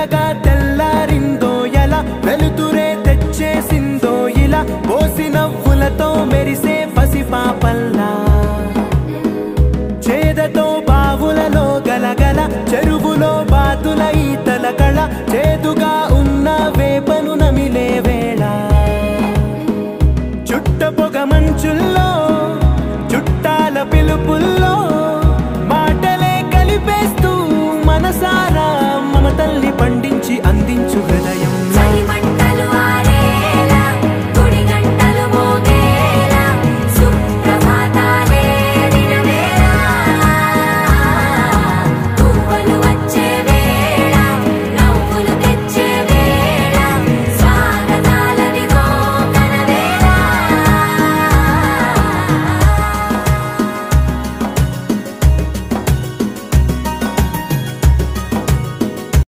మెల్లగా తెల్లారిందో ఎలా వెలుతురే తెచ్చేసిందో ఇలా పోసి నవ్వులతో మెరిసే పసిపాపల్లా చేదతో బావులలో గలగల చెరువులో బాతుల ఈతల కళ